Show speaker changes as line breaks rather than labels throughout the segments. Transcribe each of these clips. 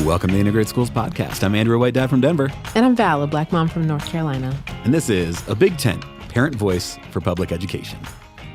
Welcome to the Integrated Schools Podcast. I'm Andrew, a white dad from Denver.
And I'm Val, a black mom from North Carolina.
And this is a Big Tent Parent Voice for Public Education.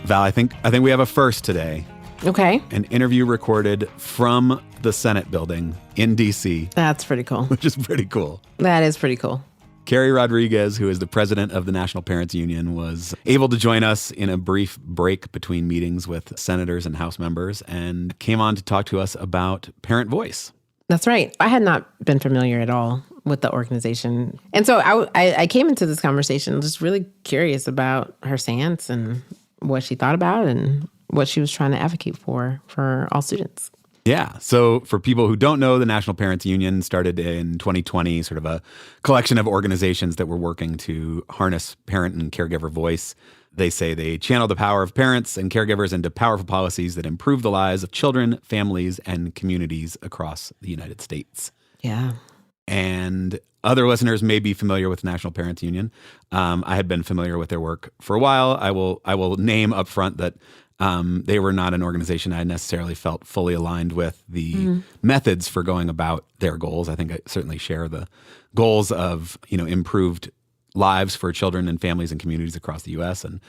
Val, I think we have a first today.
Okay.
An interview recorded from the Senate building in D.C.
That's pretty cool.
Which is pretty cool.
That is pretty cool.
Keri Rodrigues, who is the president of the National Parents Union, was able to join us in a brief break between meetings with senators and House members and came on to talk to us about Parent Voice.
That's right. I had not been familiar at all with the organization. And so I came into this conversation just really curious about her stance and what she thought about and what she was trying to advocate for all students.
Yeah. So for people who don't know, the National Parents Union started in 2020, sort of a collection of organizations that were working to harness parent and caregiver voice. They say they channel the power of parents and caregivers into powerful policies that improve the lives of children, families, and communities across the United States.
Yeah.
And other listeners may be familiar with National Parents Union. I had been familiar with their work for a while. I will name up front that they were not an organization I necessarily felt fully aligned with the methods for going about their goals. I think I certainly share the goals of, improved lives for children and families and communities across the U.S. and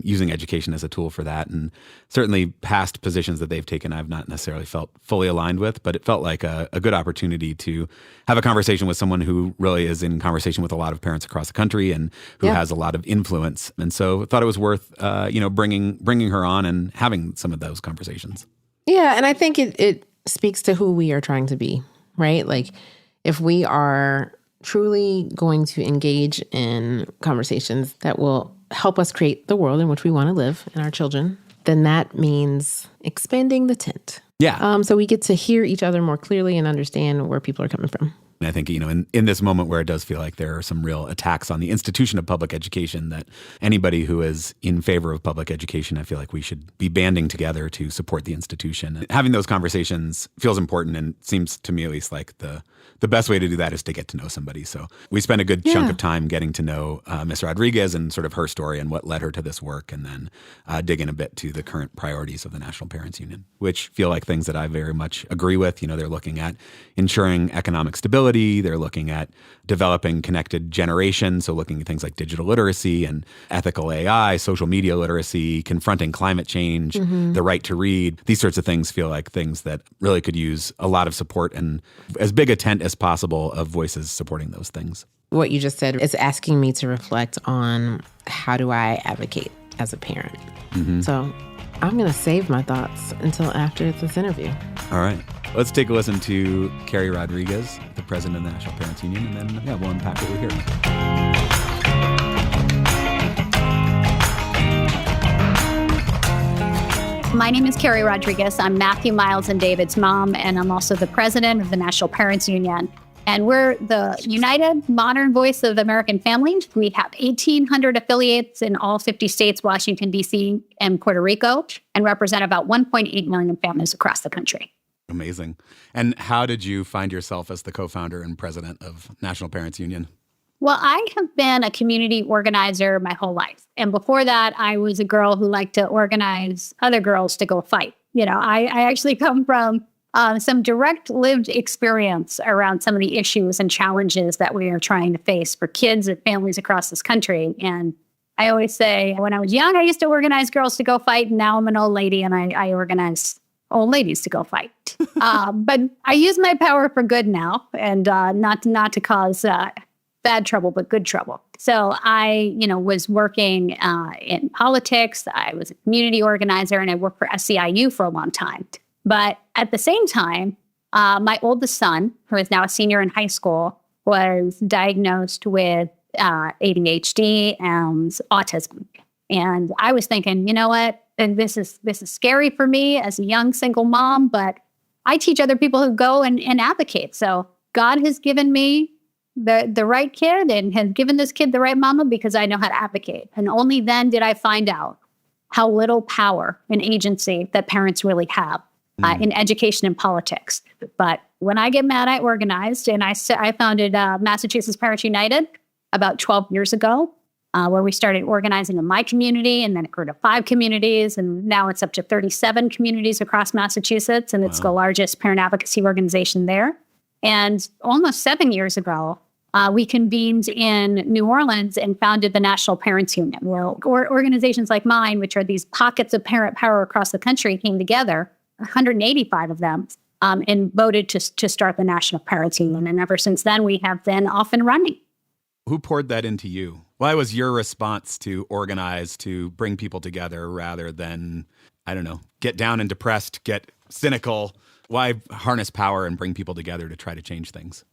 using education as a tool for that. And certainly past positions that they've taken, I've not necessarily felt fully aligned with, but it felt like a good opportunity to have a conversation with someone who really is in conversation with a lot of parents across the country and who has a lot of influence. And so I thought it was worth, bringing her on and having some of those conversations.
Yeah. And I think it speaks to who we are trying to be, right? Like if we are truly going to engage in conversations that will help us create the world in which we want to live and our children, then that means expanding the tent.
Yeah.
So we get to hear each other more clearly and understand where people are coming from.
And I think, in this moment where it does feel like there are some real attacks on the institution of public education, that anybody who is in favor of public education, I feel like we should be banding together to support the institution. And having those conversations feels important and seems to me at least like the best way to do that is to get to know somebody. So we spent a good chunk of time getting to know Ms. Rodrigues and sort of her story and what led her to this work, and then dig in a bit to the current priorities of the National Parents Union, which feel like things that I very much agree with. They're looking at ensuring economic stability. They're looking at developing connected generation, so looking at things like digital literacy and ethical AI, social media literacy, confronting climate change, the right to read. These sorts of things feel like things that really could use a lot of support and as big a tent as possible of voices supporting those things.
What you just said is asking me to reflect on how do I advocate as a parent. So I'm going to save my thoughts until after this interview.
All right. Let's take a listen to Keri Rodrigues, the president of the National Parents Union, and then we'll unpack what we hear.
My name is Keri Rodrigues. I'm Matthew, Miles, and David's mom, and I'm also the president of the National Parents Union. And we're the united modern voice of American families. We have 1,800 affiliates in all 50 states, Washington, D.C., and Puerto Rico, and represent about 1.8 million families across the country.
Amazing. And how did you find yourself as the co-founder and president of National Parents Union?
Well, I have been a community organizer my whole life. And before that, I was a girl who liked to organize other girls to go fight. I actually come from some direct lived experience around some of the issues and challenges that we are trying to face for kids and families across this country. And I always say, when I was young, I used to organize girls to go fight. And now I'm an old lady and I organize old ladies to go fight. But I use my power for good now, and not to cause bad trouble, but good trouble. So I, was working in politics. I was a community organizer, and I worked for SEIU for a long time. But at the same time, my oldest son, who is now a senior in high school, was diagnosed with ADHD and autism. And I was thinking, you know what? And this is scary for me as a young single mom, but I teach other people who go and advocate. So God has given me the right kid and has given this kid the right mama because I know how to advocate. And only then did I find out how little power and agency that parents really have in education and politics. But when I get mad, I organized, and I founded Massachusetts Parents United about 12 years ago, where we started organizing in my community, and then it grew to 5 communities, and now it's up to 37 communities across Massachusetts, and it's the largest parent advocacy organization there. And almost 7 years ago, we convened in New Orleans and founded the National Parents Union, where organizations like mine, which are these pockets of parent power across the country, came together, 185 of them, and voted to start the National Parents Union. And ever since then, we have been off and running.
Who poured that into you? Why was your response to organize, to bring people together rather than, I don't know, get down and depressed, get cynical? Why harness power and bring people together to try to change things?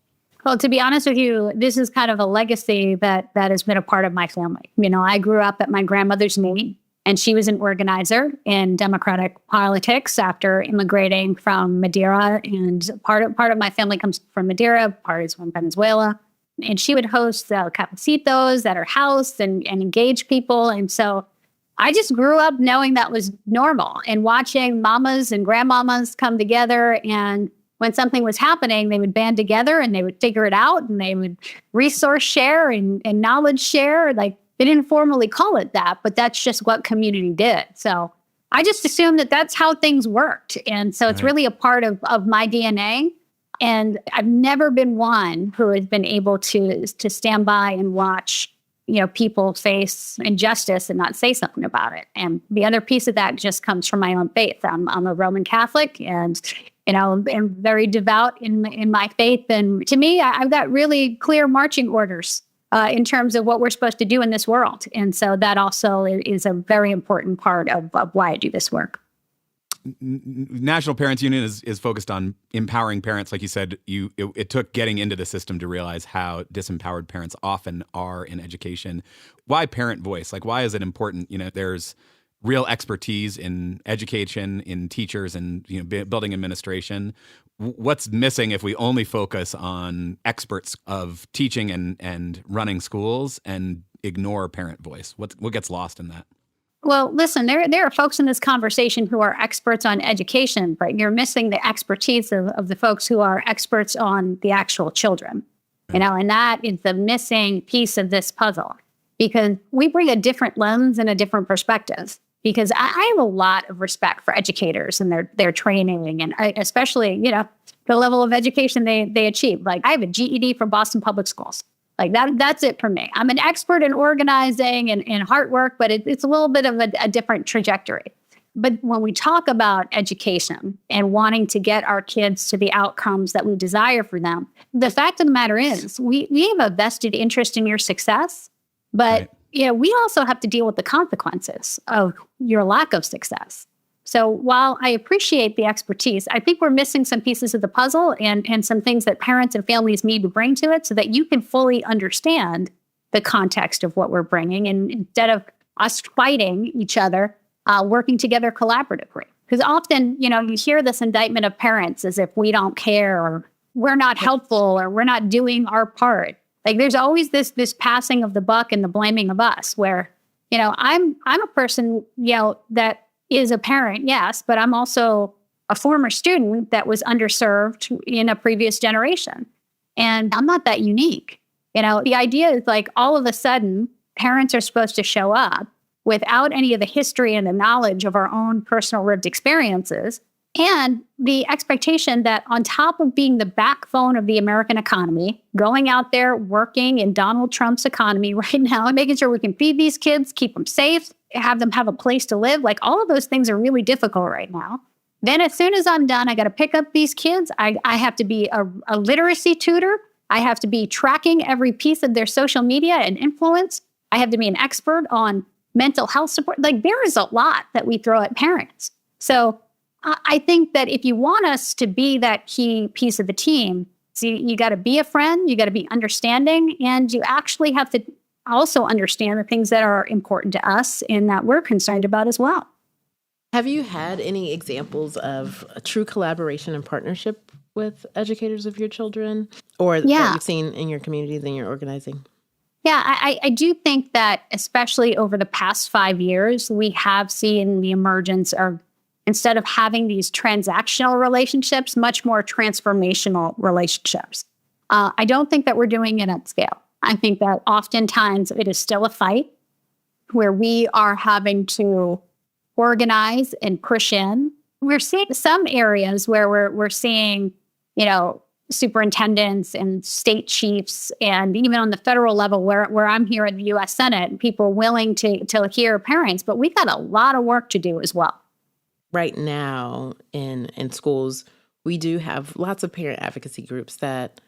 Well, to be honest with you, this is kind of a legacy that has been a part of my family. You know, I grew up at my grandmother's knee, and she was an organizer in Democratic politics after immigrating from Madeira. And part of my family comes from Madeira, part is from Venezuela. And she would host cafecitos at her house and engage people. And so I just grew up knowing that was normal and watching mamas and grandmamas come together. And when something was happening, they would band together and they would figure it out, and they would resource share and knowledge share. Like, they didn't formally call it that, but that's just what community did. So I just assumed that that's how things worked. And so it's really a part of my DNA. And I've never been one who has been able to stand by and watch, you know, people face injustice and not say something about it. And the other piece of that just comes from my own faith. I'm a Roman Catholic, and, you know, I'm very devout in my faith. And to me, I've got really clear marching orders in terms of what we're supposed to do in this world. And so that also is a very important part of why I do this work.
National Parents Union is focused on empowering parents. Like you said, it took getting into the system to realize how disempowered parents often are in education. Why parent voice? Like, why is it important? You know, there's real expertise in education, in teachers, and, you know, building administration. What's missing if we only focus on experts of teaching and running schools and ignore parent voice? What gets lost in that?
Well, listen, there are folks in this conversation who are experts on education, but you're missing the expertise of the folks who are experts on the actual children. You know, and that is the missing piece of this puzzle, because we bring a different lens and a different perspective. Because I have a lot of respect for educators and their training, and especially, you know, the level of education they achieve. Like, I have a GED from Boston Public Schools. Like, that's it for me. I'm an expert in organizing and hard work, but it's a little bit of a different trajectory. But when we talk about education and wanting to get our kids to the outcomes that we desire for them, the fact of the matter is we have a vested interest in your success, but you know, we also have to deal with the consequences of your lack of success. So while I appreciate the expertise, I think we're missing some pieces of the puzzle and some things that parents and families need to bring to it so that you can fully understand the context of what we're bringing. And instead of us fighting each other, working together collaboratively. Because often, you know, you hear this indictment of parents as if we don't care, or we're not helpful, or we're not doing our part. Like, there's always this passing of the buck and the blaming of us, where, you know, I'm a person, you know, that is a parent, yes, but I'm also a former student that was underserved in a previous generation. And I'm not that unique. You know, the idea is like all of a sudden parents are supposed to show up without any of the history and the knowledge of our own personal lived experiences, and the expectation that on top of being the backbone of the American economy, going out there working in Donald Trump's economy right now and making sure we can feed these kids, keep them safe, have them have a place to live, like, all of those things are really difficult right now. Then as soon as I'm done, I got to pick up these kids. I have to be a literacy tutor. I have to be tracking every piece of their social media and influence. I have to be an expert on mental health support. Like, there is a lot that we throw at parents. So I think that if you want us to be that key piece of the team, so you got to be a friend, you got to be understanding, and you actually have to also understand the things that are important to us and that we're concerned about as well.
Have you had any examples of a true collaboration and partnership with educators of your children, or that you've seen in your communities and your organizing?
Yeah, I do think that especially over the past 5 years, we have seen the emergence of, instead of having these transactional relationships, much more transformational relationships. I don't think that we're doing it at scale. I think that oftentimes it is still a fight where we are having to organize and push in. We're seeing some areas where we're seeing, you know, superintendents and state chiefs, and even on the federal level where I'm here in the U.S. Senate, people willing to hear parents. But we've got a lot of work to do as well.
Right now in schools, we do have lots of parent advocacy groups that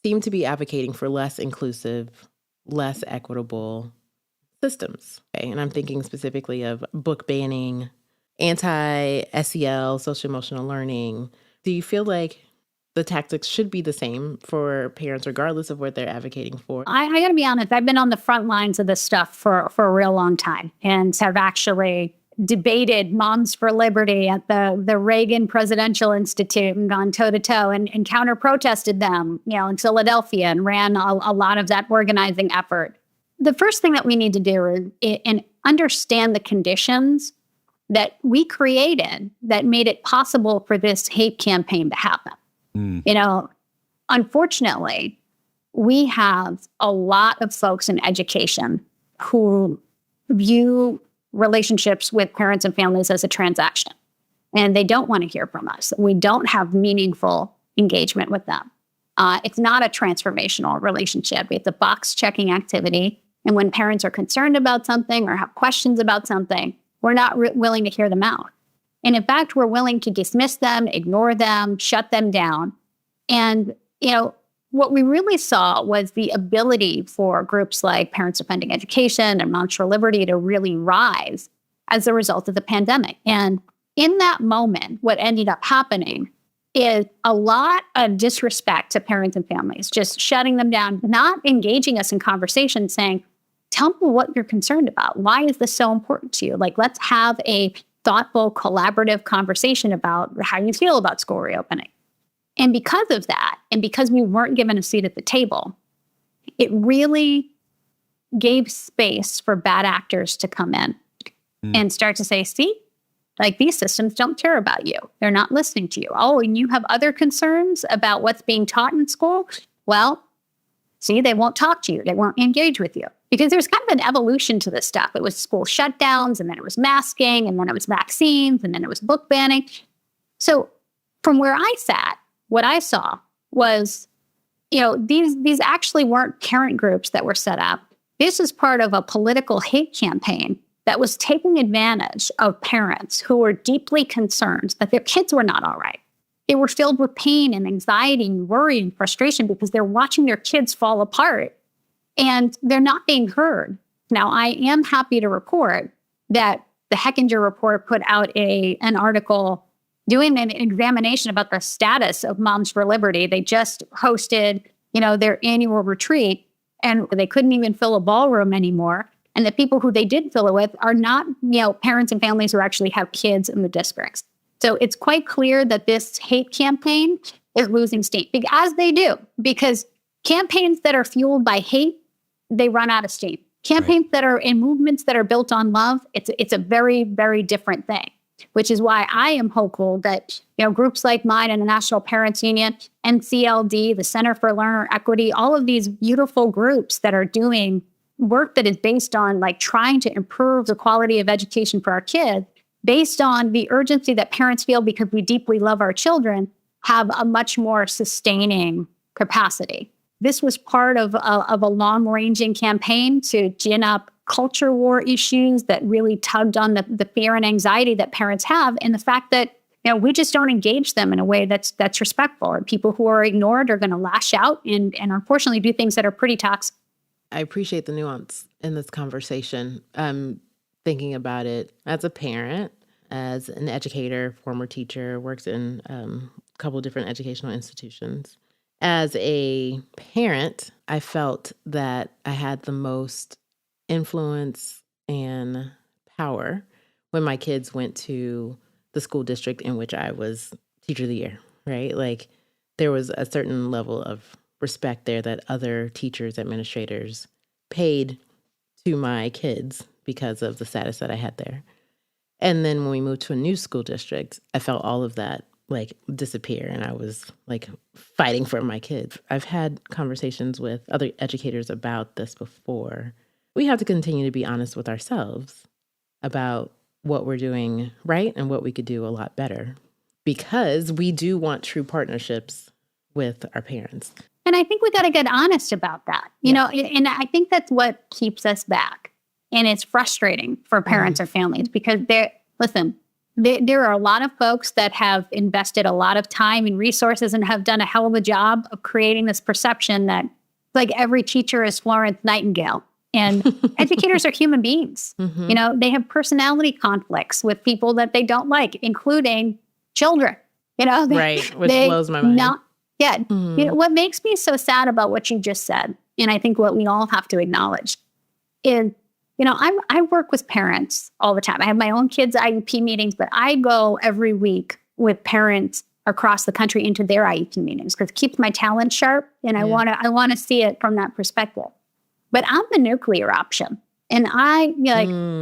seem to be advocating for less inclusive, less equitable systems. Okay? And I'm thinking specifically of book banning, anti-SEL, social emotional learning. Do you feel like the tactics should be the same for parents regardless of what they're advocating for?
I got to be honest, I've been on the front lines of this stuff for a real long time and have actually debated Moms for Liberty at the Reagan Presidential Institute and gone toe-to-toe and counter-protested them, in Philadelphia, and ran a lot of that organizing effort. The first thing that we need to do is understand the conditions that we created that made it possible for this hate campaign to happen. Unfortunately, we have a lot of folks in education who view relationships with parents and families as a transaction, and they don't want to hear from us. We don't have meaningful engagement with them. It's not a transformational relationship. It's a box-checking activity. And when parents are concerned about something or have questions about something, we're not willing to hear them out. And in fact, we're willing to dismiss them, ignore them, shut them down. And, what we really saw was the ability for groups like Parents Defending Education and Moms for Liberty to really rise as a result of the pandemic. And in that moment, what ended up happening is a lot of disrespect to parents and families, just shutting them down, not engaging us in conversation, saying, tell me what you're concerned about. Why is this so important to you? Let's have a thoughtful, collaborative conversation about how you feel about school reopening. And because of that, and because we weren't given a seat at the table, it really gave space for bad actors to come in and start to say, see, these systems don't care about you. They're not listening to you. Oh, and you have other concerns about what's being taught in school? Well, see, they won't talk to you. They won't engage with you. Because there's kind of an evolution to this stuff. It was school shutdowns, and then it was masking, and then it was vaccines, and then it was book banning. So from where I sat, what I saw was, these actually weren't parent groups that were set up. This is part of a political hate campaign that was taking advantage of parents who were deeply concerned that their kids were not all right. They were filled with pain and anxiety and worry and frustration because they're watching their kids fall apart and they're not being heard. Now, I am happy to report that the Hechinger Report put out an article doing an examination about the status of Moms for Liberty. They just hosted, their annual retreat, and they couldn't even fill a ballroom anymore. And the people who they did fill it with are not, parents and families who actually have kids in the districts. So it's quite clear that this hate campaign is losing steam, as they do, because campaigns that are fueled by hate, they run out of steam. Campaigns that are in movements that are built on love, it's a very, very different thing. Which is why I am hopeful that groups like mine and the National Parents Union, NCLD, the Center for Learner Equity, all of these beautiful groups that are doing work that is based on trying to improve the quality of education for our kids, based on the urgency that parents feel because we deeply love our children, have a much more sustaining capacity. This was part of a long-ranging campaign to gin up culture war issues that really tugged on the fear and anxiety that parents have, and the fact that we just don't engage them in a way that's respectful. And people who are ignored are going to lash out and unfortunately do things that are pretty toxic.
I appreciate the nuance in this conversation. I'm thinking about it as a parent, as an educator, former teacher, works in a couple of different educational institutions. As a parent, I felt that I had the most influence and power when my kids went to the school district in which I was teacher of the year, right? There was a certain level of respect there that other teachers, administrators paid to my kids because of the status that I had there. And then when we moved to a new school district, I felt all of that disappear, and I was fighting for my kids. I've had conversations with other educators about this before. We have to continue to be honest with ourselves about what we're doing right and what we could do a lot better, because we do want true partnerships with our parents.
And I think we got to get honest about that, you know, and I think that's what keeps us back. And it's frustrating for parents or families because there are a lot of folks that have invested a lot of time and resources and have done a hell of a job of creating this perception that like every teacher is Florence Nightingale. And educators are human beings. You know, they have personality conflicts with people that they don't like, including children. You know,
which blows my mind.
You know, what makes me so sad about what you just said, and I think what we all have to acknowledge is, you know, I work with parents all the time. I have my own kids' IEP meetings, but I go every week with parents across the country into their IEP meetings because it keeps my talent sharp, and I want to see it from that perspective. But I'm the nuclear option. And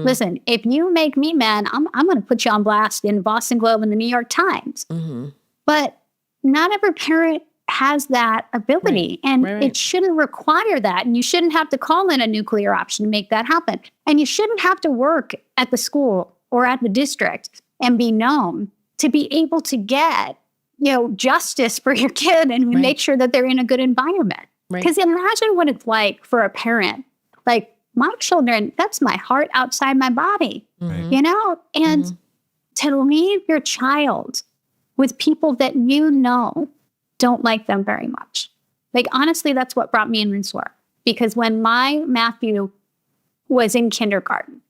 listen, if you make me mad, I'm going to put you on blast in Boston Globe and the New York Times. But not every parent has that ability. And it shouldn't require that. And you shouldn't have to call in a nuclear option to make that happen. And you shouldn't have to work at the school or at the district and be known to be able to get, you know, justice for your kid and make sure that they're in a good environment. Because imagine what it's like for a parent. Like, my children, that's my heart outside my body, you know? And to leave your child with people that you know don't like them very much. Like, honestly, that's what brought me in this work. Because when my Matthew was in kindergarten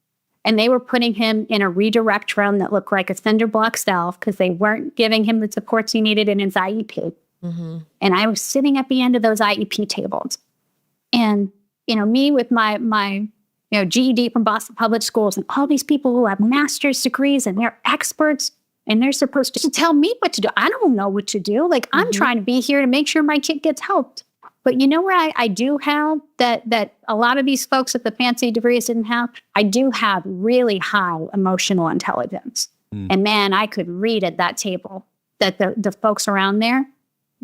and they were putting him in a redirect room that looked like a cinder block cell because they weren't giving him the supports he needed in his IEP. And I was sitting at the end of those IEP tables. And, you know, me with my you know, GED from Boston Public Schools and all these people who have master's degrees and they're experts and they're supposed to tell me what to do. I don't know what to do. Like, I'm trying to be here to make sure my kid gets helped. But you know where I do have that a lot of these folks with the fancy degrees didn't have? I do have really high emotional intelligence. And man, I could read at that table that the folks around there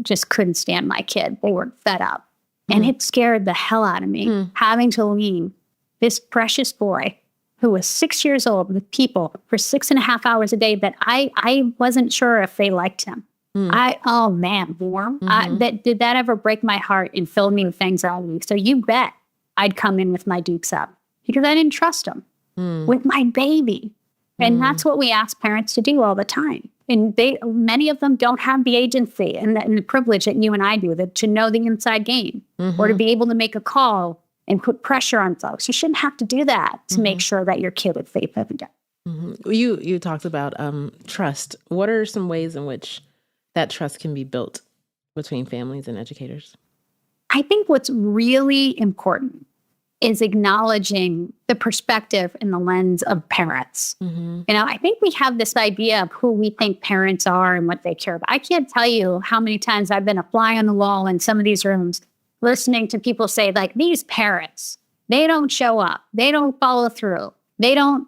just couldn't stand my kid. They were fed up. And it scared the hell out of me having to leave this precious boy who was 6 years old with people for 6.5 hours a day that I wasn't sure if they liked him. Oh man, warm. Did that ever break my heart and fill me with anxiety? So you bet I'd come in with my dukes up because I didn't trust him with my baby. And that's what we ask parents to do all the time. And many of them don't have the agency and the privilege that you and I do, to know the inside game or to be able to make a call and put pressure on folks. You shouldn't have to do that to make sure that your kid is safe every day.
You talked about trust. What are some ways in which that trust can be built between families and educators?
I think what's really important is acknowledging the perspective and the lens of parents. You know, I think we have this idea of who we think parents are and what they care about. I can't tell you how many times I've been a fly on the wall in some of these rooms listening to people say, like, these parents, they don't show up. They don't follow through. They don't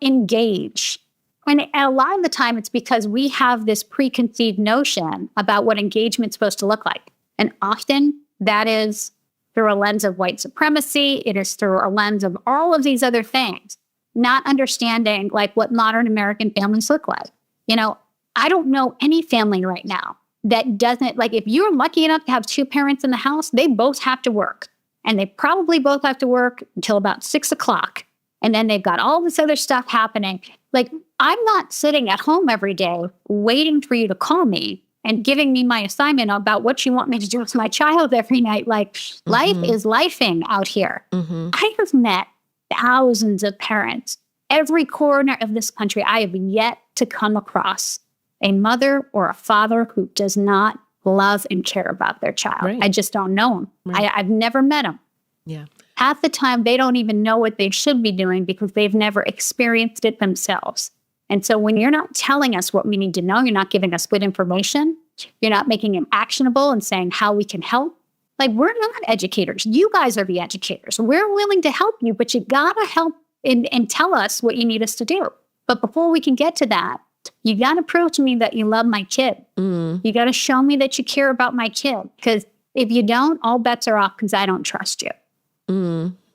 engage. And a lot of the time it's because we have this preconceived notion about what engagement's supposed to look like. And often that is through a lens of white supremacy. It is through a lens of all of these other things, not understanding like what modern American families look like. You know, I don't know any family right now that doesn't, like, if you're lucky enough to have two parents in the house, they both have to work. And they probably both have to work until about 6 o'clock. And then they've got all this other stuff happening. Like, I'm not sitting at home every day waiting for you to call me and giving me my assignment about what you want me to do with my child every night. Like, life is lifing out here. I have met thousands of parents. Every corner of this country, I have yet to come across a mother or a father who does not love and care about their child. I just don't know them. I've never met them. Half the time, they don't even know what they should be doing because they've never experienced it themselves. And so when you're not telling us what we need to know, you're not giving us good information, you're not making it actionable and saying how we can help. Like, we're not educators. You guys are the educators. We're willing to help you, but you got to help and tell us what you need us to do. But before we can get to that, you got to prove to me that you love my kid. You got to show me that you care about my kid. Because if you don't, all bets are off because I don't trust you.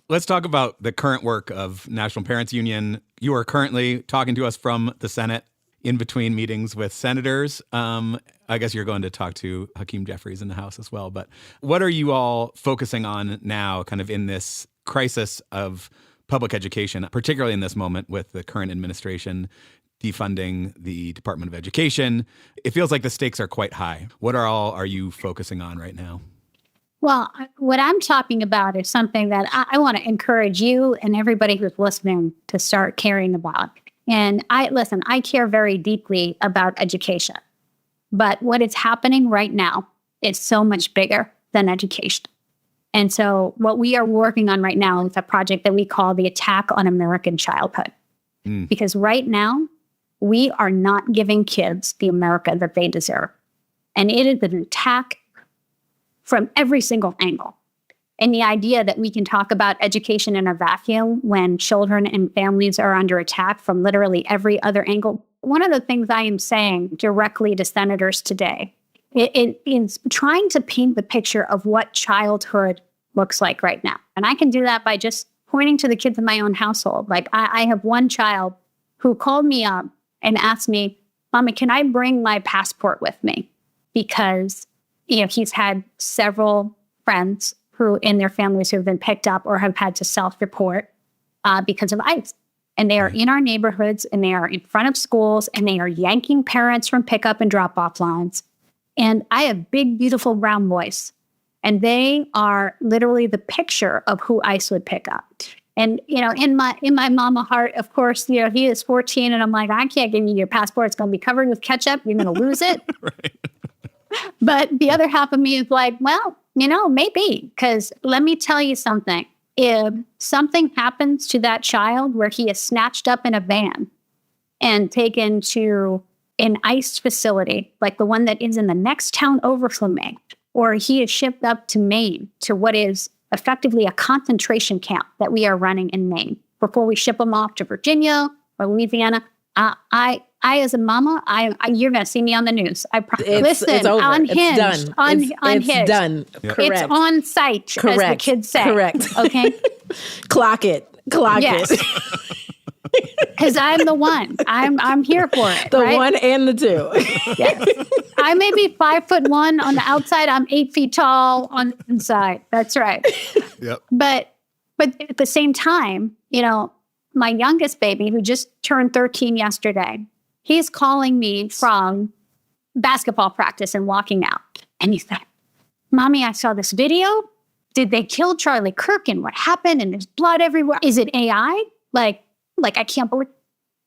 Let's talk about the current work of National Parents Union. You are currently talking to us from the Senate in between meetings with senators. I guess you're going to talk to Hakeem Jeffries in the House as well. But what are you all focusing on now, kind of in this crisis of public education, particularly in this moment with the current administration defunding the Department of Education? It feels like the stakes are quite high. What are you focusing on right now?
Well, what I'm talking about is something that I want to encourage you and everybody who's listening to start caring about. And I care very deeply about education. But what is happening right now is so much bigger than education. And so what we are working on right now is a project that we call the Attack on American Childhood. Because right now, we are not giving kids the America that they deserve. And it is an attack from every single angle. And the idea that we can talk about education in a vacuum when children and families are under attack from literally every other angle. One of the things I am saying directly to senators today is trying to paint the picture of what childhood looks like right now. And I can do that by just pointing to the kids in my own household. Like I have one child who called me up and asked me, "Mommy, can I bring my passport with me?" Because he's had several friends who in their families who have been picked up or have had to self-report because of ICE. And they are in our neighborhoods and they are in front of schools and they are yanking parents from pickup and drop-off lines. And I have big, beautiful brown boys. And they are literally the picture of who ICE would pick up. And, in my mama heart, of course, he is 14 and I'm like, I can't give you your passport. It's going to be covered with ketchup. You're going to lose it.
Right.
But the other half of me is like, well, maybe, because let me tell you something. If something happens to that child where he is snatched up in a van and taken to an ICE facility, like the one that is in the next town over from me, or he is shipped up to Maine to what is effectively a concentration camp that we are running in Maine before we ship him off to Virginia or Louisiana, I as a mama, you're going to see me on the news. I promise. Listen,
it's over.
Unhinged.
It's done.
Unhinged.
It's done.
Yep.
Correct.
It's on site,
Correct.
as the kids say.
Correct.
Okay?
Clock it.
Yes. Because I'm the one. I'm here for it.
The
right?
one and the two.
Yes. I may be 5'1" on the outside. I'm 8 feet tall on the inside. That's right.
Yep.
But at the same time, my youngest baby, who just turned 13 yesterday, he's calling me from basketball practice and walking out. And he said, "Mommy, I saw this video. Did they kill Charlie Kirk and what happened? And there's blood everywhere. Is it AI? Like I can't believe."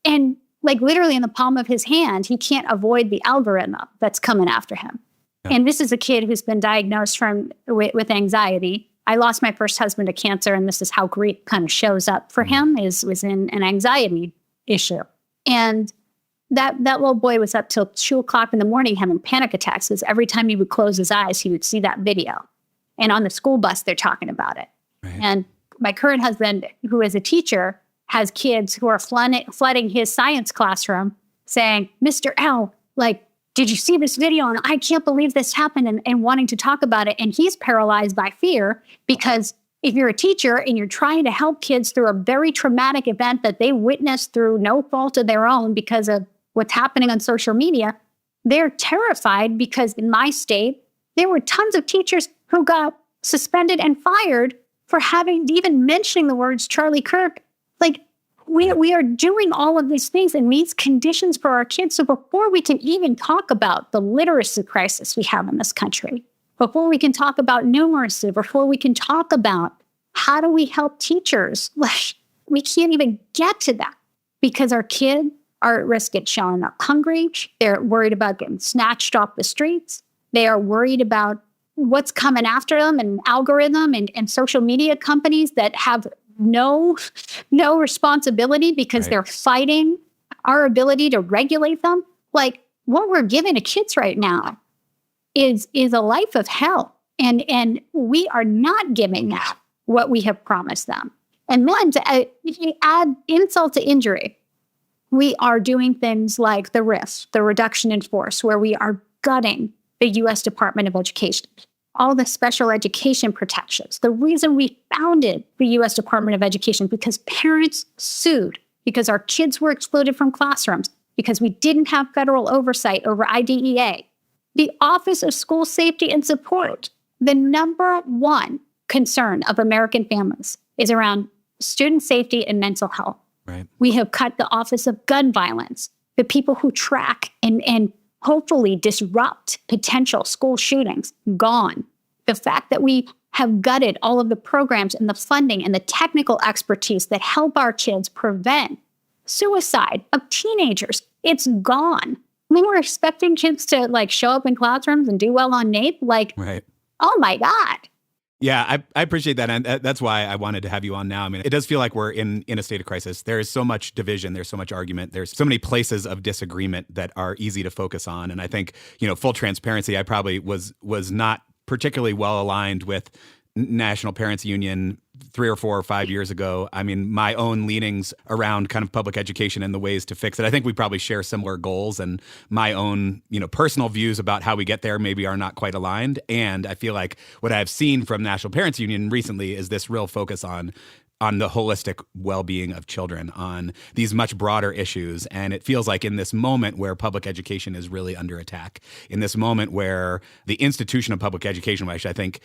And literally in the palm of his hand, he can't avoid the algorithm that's coming after him. Yeah. And this is a kid who's been diagnosed with anxiety. I lost my first husband to cancer, and this is how grief kind of shows up for him, was in an anxiety issue. And that little boy was up till 2:00 in the morning having panic attacks, because every time he would close his eyes, he would see that video. And on the school bus, they're talking about it. Right. And my current husband, who is a teacher, has kids who are flooding his science classroom saying, "Mr. L, did you see this video? And I can't believe this happened," and wanting to talk about it. And he's paralyzed by fear, because if you're a teacher and you're trying to help kids through a very traumatic event that they witnessed through no fault of their own because of what's happening on social media, they're terrified, because in my state, there were tons of teachers who got suspended and fired for even mentioning the words Charlie Kirk. We are doing all of these things and these conditions for our kids. So before we can even talk about the literacy crisis we have in this country, before we can talk about numeracy, before we can talk about how do we help teachers, we can't even get to that, because our kids are at risk of showing up hungry. They're worried about getting snatched off the streets. They are worried about what's coming after them, and algorithm and social media companies that have no responsibility, because
Right.
they're fighting our ability to regulate them. What we're giving to kids right now is a life of hell. And we are not giving them what we have promised them. And then to add insult to injury, we are doing things like the RIF, the reduction in force, where we are gutting the U.S. Department of Education, all the special education protections. The reason we founded the U.S. Department of Education, because parents sued because our kids were excluded from classrooms, because we didn't have federal oversight over IDEA. The Office of School Safety and Support, the number one concern of American families is around student safety and mental health.
Right.
We have cut the Office of Gun Violence, the people who track and hopefully disrupt potential school shootings, gone. The fact that we have gutted all of the programs and the funding and the technical expertise that help our kids prevent suicide of teenagers, it's gone. We were expecting kids to like show up in classrooms and do well on NAEP. Like,
right.
Oh my God.
Yeah, I appreciate that. And that's why I wanted to have you on now. I mean, it does feel like we're in a state of crisis. There is so much division. There's so much argument. There's so many places of disagreement that are easy to focus on. And I think, full transparency, I probably was not particularly well aligned with National Parents Union 3 or 4 or 5 years ago. I mean, my own leanings around kind of public education and the ways to fix it. I think we probably share similar goals, and my own, personal views about how we get there maybe are not quite aligned. And I feel like what I've seen from National Parents Union recently is this real focus on the holistic well-being of children, on these much broader issues. And it feels like in this moment where public education is really under attack, in this moment where the institution of public education, which I think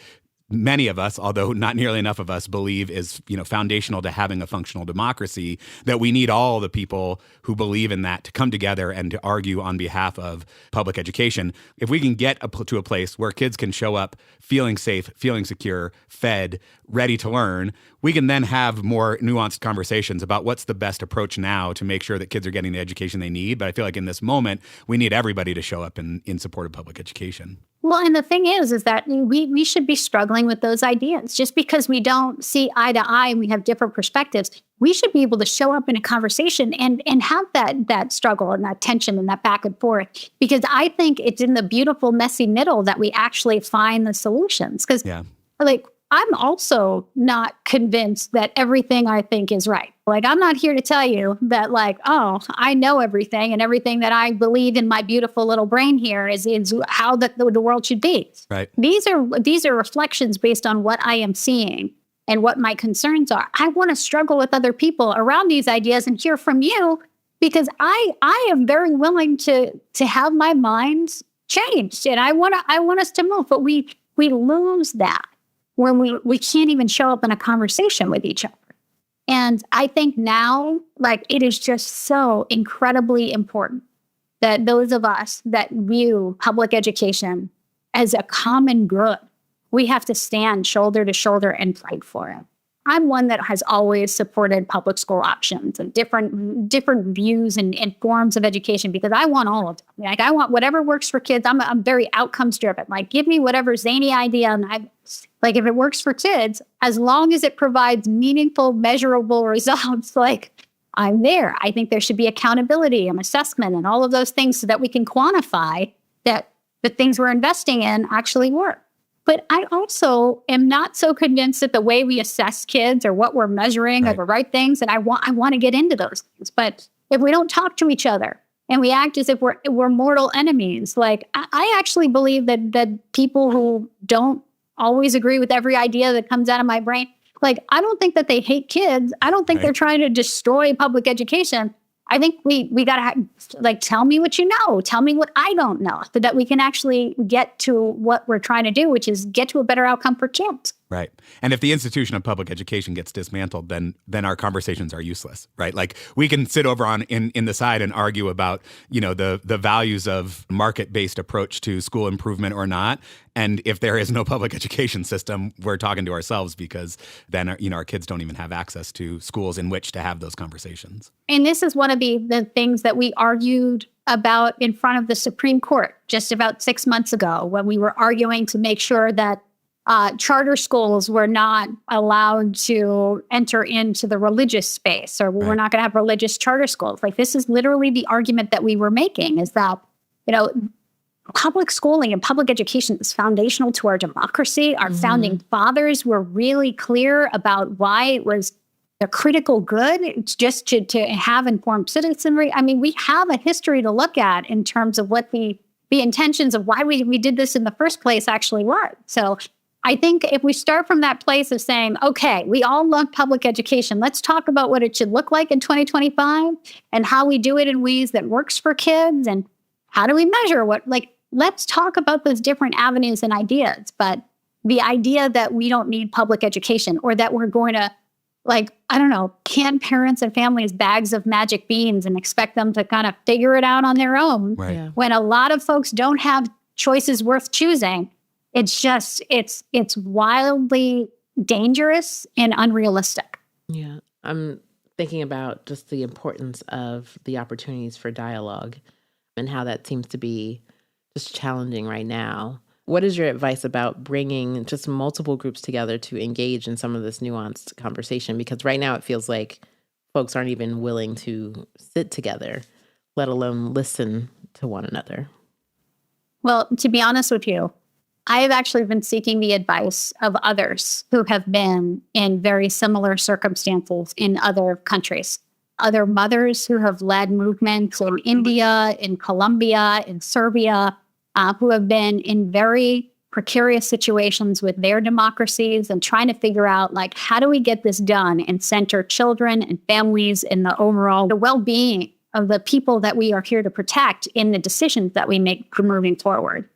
many of us, although not nearly enough of us, believe is, foundational to having a functional democracy, that we need all the people who believe in that to come together and to argue on behalf of public education. If we can get to a place where kids can show up feeling safe, feeling secure, fed, ready to learn, we can then have more nuanced conversations about what's the best approach now to make sure that kids are getting the education they need. But I feel like in this moment, we need everybody to show up in support of public education.
Well, and the thing is that we should be struggling with those ideas. Just because we don't see eye to eye and we have different perspectives, we should be able to show up in a conversation and have that struggle and that tension and that back and forth. Because I think it's in the beautiful, messy middle that we actually find the solutions. Because, I'm also not convinced that everything I think is right. Like, I'm not here to tell you that, I know everything and everything that I believe in my beautiful little brain here is how the world should be.
Right.
These are reflections based on what I am seeing and what my concerns are. I want to struggle with other people around these ideas and hear from you, because I am very willing to have my mind changed, and I want us to move. But we lose that when we can't even show up in a conversation with each other. And I think now, it is just so incredibly important that those of us that view public education as a common good, we have to stand shoulder to shoulder and fight for it. I'm one that has always supported public school options and different views and forms of education, because I want all of them. I want whatever works for kids. I'm very outcomes driven. Give me whatever zany idea, and if it works for kids, as long as it provides meaningful, measurable results, I'm there. I think there should be accountability and assessment and all of those things so that we can quantify that the things we're investing in actually work. But I also am not so convinced that the way we assess kids or what we're measuring are the right things. And I want to get into those things. But if we don't talk to each other and we act as if we're mortal enemies, I actually believe that people who don't always agree with every idea that comes out of my brain, I don't think that they hate kids. I don't think they're trying to destroy public education. I think we got to tell me what you know. Tell me what I don't know, so that we can actually get to what we're trying to do, which is get to a better outcome for kids.
Right. And if the institution of public education gets dismantled, then our conversations are useless, right? We can sit over in the side and argue about, the values of market-based approach to school improvement or not. And if there is no public education system, we're talking to ourselves, because then our kids don't even have access to schools in which to have those conversations.
And this is one of the things that we argued about in front of the Supreme Court just about 6 months ago, when we were arguing to make sure that charter schools were not allowed to enter into the religious space, or we're not going to have religious charter schools. This is literally the argument that we were making, is that, public schooling and public education is foundational to our democracy. Our founding fathers were really clear about why it was a critical good. It's just to have informed citizenry. I mean, we have a history to look at in terms of what the intentions of why we did this in the first place actually were. So I think if we start from that place of saying, okay, we all love public education, let's talk about what it should look like in 2025 and how we do it in ways that works for kids and how do we measure let's talk about those different avenues and ideas. But the idea that we don't need public education or that we're going to hand parents and families bags of magic beans and expect them to kind of figure it out on their own.
Right. Yeah.
When a lot of folks don't have choices worth choosing, it's wildly dangerous and unrealistic.
Yeah. I'm thinking about just the importance of the opportunities for dialogue and how that seems to be just challenging right now. What is your advice about bringing just multiple groups together to engage in some of this nuanced conversation? Because right now it feels like folks aren't even willing to sit together, let alone listen to one another.
Well, to be honest with you, I have actually been seeking the advice of others who have been in very similar circumstances in other countries. Other mothers who have led movements in India, in Colombia, in Serbia, who have been in very precarious situations with their democracies and trying to figure out, how do we get this done and center children and families in the overall well-being of the people that we are here to protect in the decisions that we make moving forward.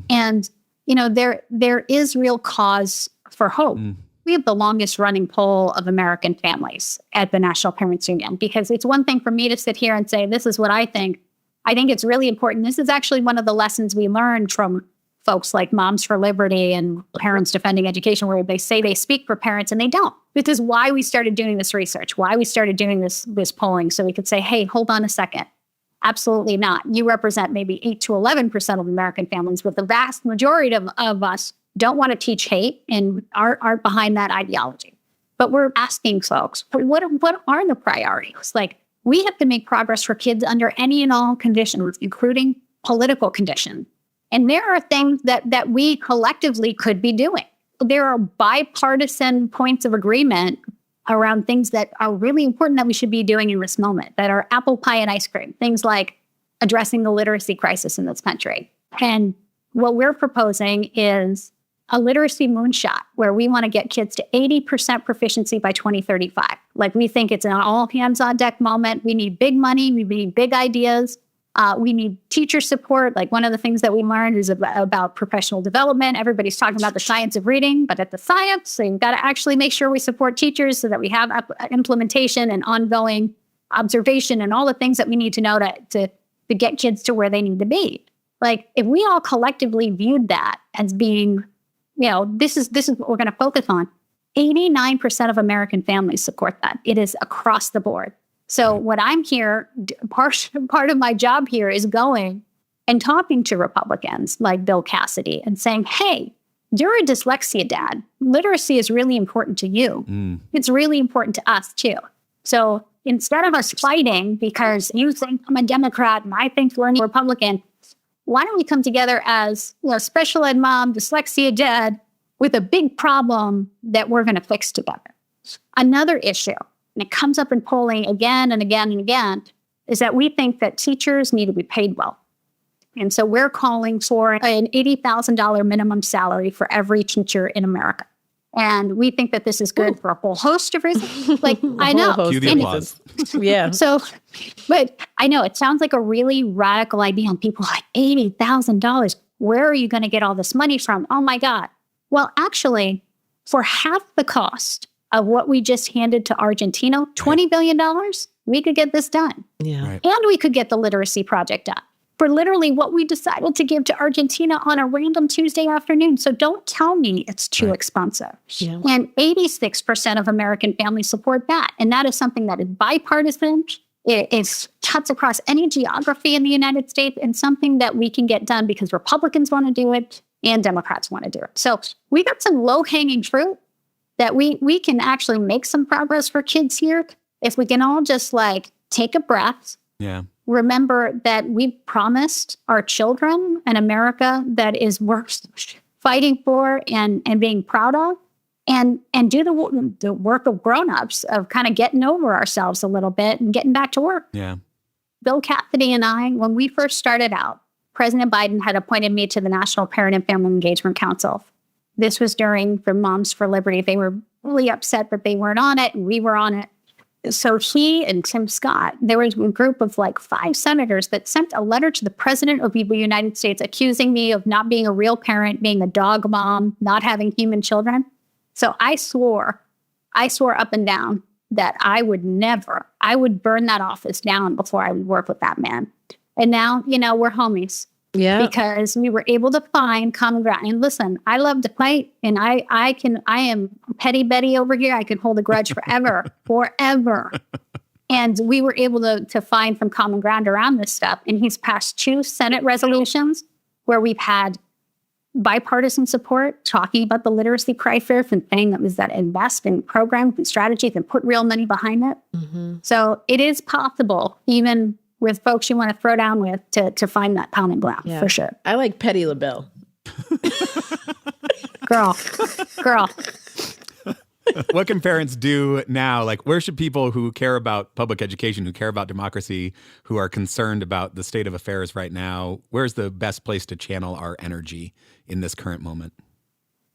And, there is real cause for hope. We have the longest running poll of American families at the National Parents Union, because it's one thing for me to sit here and say, this is what I think. I think it's really important. This is actually one of the lessons we learned from folks like Moms for Liberty and Parents Defending Education, where they say they speak for parents and they don't. This is why we started doing this research, why we started doing this polling, so we could say, hey, hold on a second. Absolutely not. You represent maybe 8 to 11% of American families, but the vast majority of us don't want to teach hate and aren't behind that ideology. But we're asking folks, what are the priorities? We have to make progress for kids under any and all conditions, including political conditions. And there are things that we collectively could be doing. There are bipartisan points of agreement around things that are really important that we should be doing in this moment, that are apple pie and ice cream, things like addressing the literacy crisis in this country. And what we're proposing is a literacy moonshot, where we want to get kids to 80% proficiency by 2035. We think it's an all hands on deck moment. We need big money. We need big ideas. We need teacher support. One of the things that we learned is about professional development. Everybody's talking about the science of reading, but at the science, so you've got to actually make sure we support teachers so that we have implementation and ongoing observation and all the things that we need to know to get kids to where they need to be. If we all collectively viewed that as being, this is what we're going to focus on, 89% of American families support that. It is across the board. So what I'm here, part of my job here is going and talking to Republicans like Bill Cassidy and saying, hey, you're a dyslexia dad. Literacy is really important to you. It's really important to us too. So instead of us fighting because you think I'm a Democrat and I think we're a Republican, why don't we come together as special ed mom, dyslexia dad, with a big problem that we're going to fix together? Another issue, and it comes up in polling again and again and again, is that we think that teachers need to be paid well. And so we're calling for an $80,000 minimum salary for every teacher in America. And we think that this is good for a whole host of reasons. I know.
Cue the applause.
Yeah.
But I know it sounds like a really radical idea. And people are like, $80,000. Where are you going to get all this money from? Oh my God. Well, actually, for half the cost of what we just handed to Argentina, $20 billion, we could get this done.
Yeah.
Right.
And we could get the literacy project done for literally what we decided to give to Argentina on a random Tuesday afternoon. So don't tell me it's too expensive.
Yeah.
And 86% of American families support that. And that is something that is bipartisan. It cuts across any geography in the United States, and something that we can get done because Republicans want to do it and Democrats want to do it. So we got some low-hanging fruit that we can actually make some progress for kids here if we can all just take a breath.
Yeah.
Remember that we promised our children an America that is worth fighting for and being proud of, and do the work of grown-ups of kind of getting over ourselves a little bit and getting back to work.
Yeah.
Bill Cassidy and I, when we first started out, President Biden had appointed me to the National Parent and Family Engagement Council. This was during the Moms for Liberty. They were really upset that they weren't on it, and we were on it. So he and Tim Scott, there was a group of like 5 senators that sent a letter to the president of the United States accusing me of not being a real parent, being a dog mom, not having human children. So I swore up and down that I would burn that office down before I would work with that man. And now, we're homies.
Yeah.
Because we were able to find common ground. And listen, I love to fight, and I am petty Betty over here. I can hold a grudge forever, forever. And we were able to find some common ground around this stuff. And he's passed 2 Senate resolutions where we've had bipartisan support talking about the literacy crisis and saying that was that invest in programs and strategies and put real money behind it. Mm-hmm. So it is possible, even with folks you want to throw down with, to find that common ground, for sure.
I like Petty LaBelle.
Girl.
What can parents do now? Like, where should people who care about public education, who care about democracy, who are concerned about the state of affairs right now, where's the best place to channel our energy in this current moment?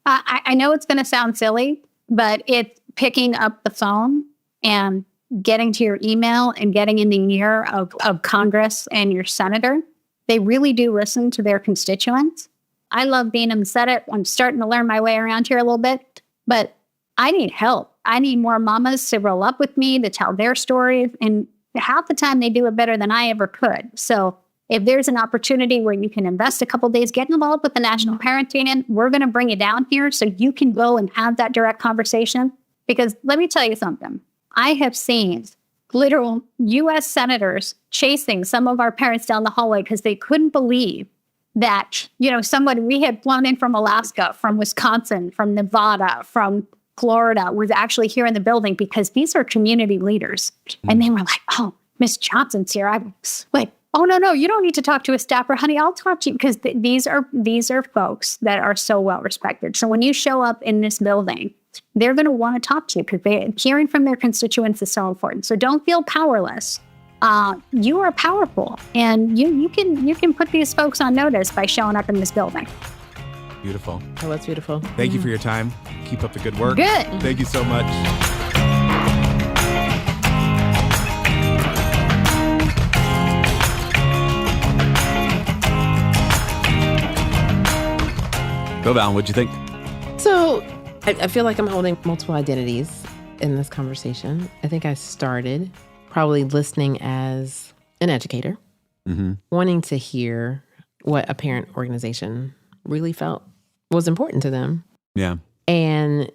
I know it's going to sound silly, but it's picking up the phone and getting to your email and getting in the ear of Congress and your senator. They really do listen to their constituents. I love being in the Senate. I'm starting to learn my way around here a little bit, but I need help. I need more mamas to roll up with me, to tell their stories. And half the time they do it better than I ever could. So if there's an opportunity where you can invest a couple of days, get involved with the National Parent Union, we're going to bring you down here so you can go and have that direct conversation. Because let me tell you something. I have seen literal U.S. senators chasing some of our parents down the hallway because they couldn't believe that, somebody we had flown in from Alaska, from Wisconsin, from Nevada, from Florida was actually here in the building because these are community leaders. And they were like, oh, Miss Johnson's here. I was like, oh, no, you don't need to talk to a staffer, honey. I'll talk to you because these are folks that are so well respected. So when you show up in this building, they're going to want to talk to you because hearing from their constituents is so important. So don't feel powerless. You are powerful, and you can put these folks on notice by showing up in this building.
Beautiful.
Oh, that's beautiful.
Thank you for your time. Keep up the good work.
Good.
Thank you so much. Bill Valen, what'd you think?
So I feel like I'm holding multiple identities in this conversation. I think I started probably listening as an educator, wanting to hear what a parent organization really felt was important to them.
Yeah.
And,